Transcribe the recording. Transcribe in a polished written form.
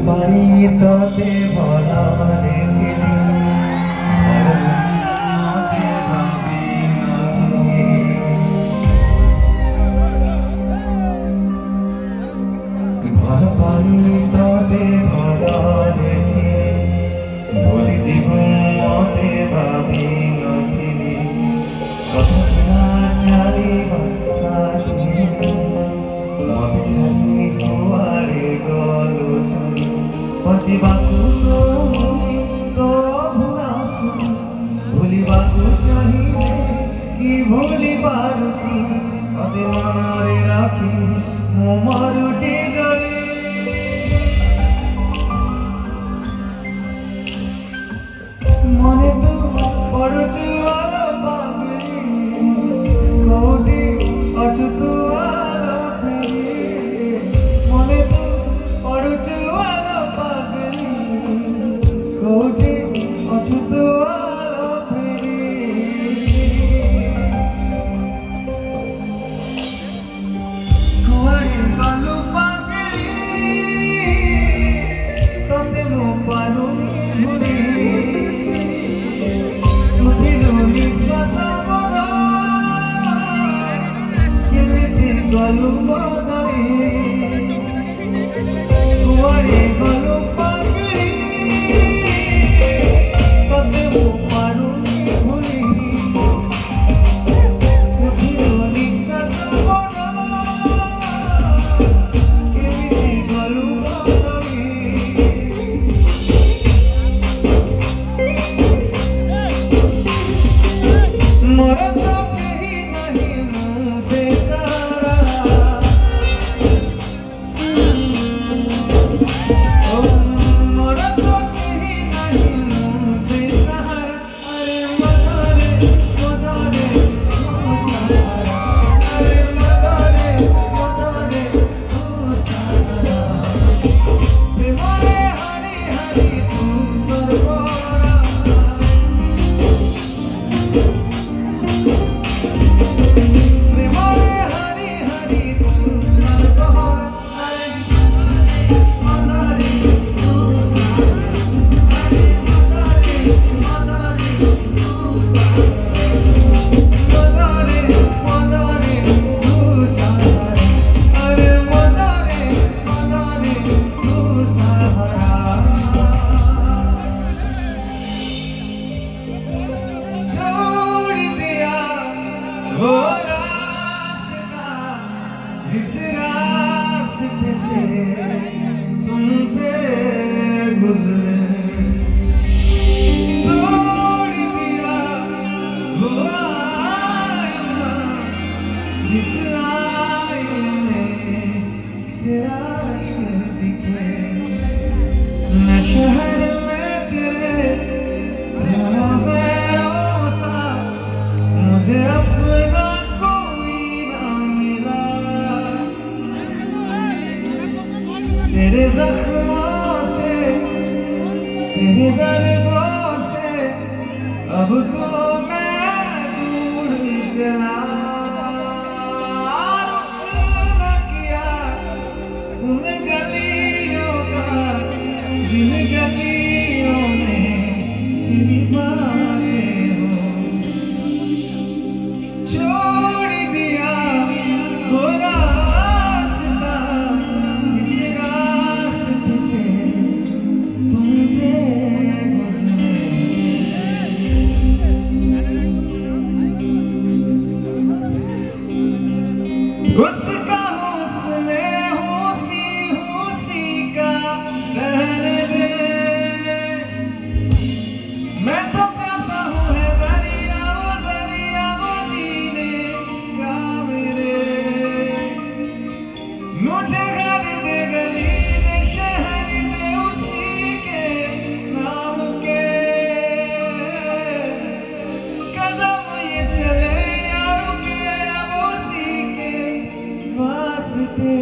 पाई तोते भलारे थिली मते भाबी नथी भल पाई तोते भलारे थिली भोलि जीवन मते भाबी नथिली कथा चाली साथी मते छाडी कुआरे गलो छु बचिबाकु तो भुलासु भुलिबाकु चाहिए कि भुली पारुछि अते मनारे राखी मो मारुछि गले मने तू पड़ुछु आलो पागली कोठी अछु तू आलो फेरी मने तू पड़ुछु आलो पागली कोठी अछु तू आलो फेरी कुआरे गलु पागली तते मो पारुनी भुली गलु बदली कुआरे गलु पागली तते मो पारुनी भुली उठिलो निश्वास बड़ा केमिति गलु बदली मोर तो केही नहीं मु बेसहारा मोर तो केही नहीं मु बेसहारा अरे मदारे मदारे ओ सहारा अरे मदारे मदारे ओ सहारा प्रेमरे हरि हरि तू सर्वहारा प्रेमरे हरि हरि तू सर्वहारा अरे मदारे तू सहारा अरे मदारे मदारे मदारे तू सहारा अरे मदारे मदारे तू सहारा छोड़ दिया वो रास्ता जिस रास्ते से तुम थे गुजरे तोड़ दिया वो आईना जिस आईने तेरा इश्क दिखे मैं शहर में तेरे तेरा गैरों सा मुझे अपना कोई ना मिला तेरे जख्मों से तेरे दर्दों से अब तो मैं दूर चला रुख न किया उन गलियों का जिन गलियों में तेरी बातें हो छोड़ दिया वो रास्ता इस रास्ते से तुम थे गुजरे उसका हुस्न हुसी का रहने दे मैं तो प्यासा हूँ है दरिया वो जीने का मेरे मुझे घर दे गली दे शहर दे उसी के नाम के कदम ये चले या रुके अब उसी के वास्ते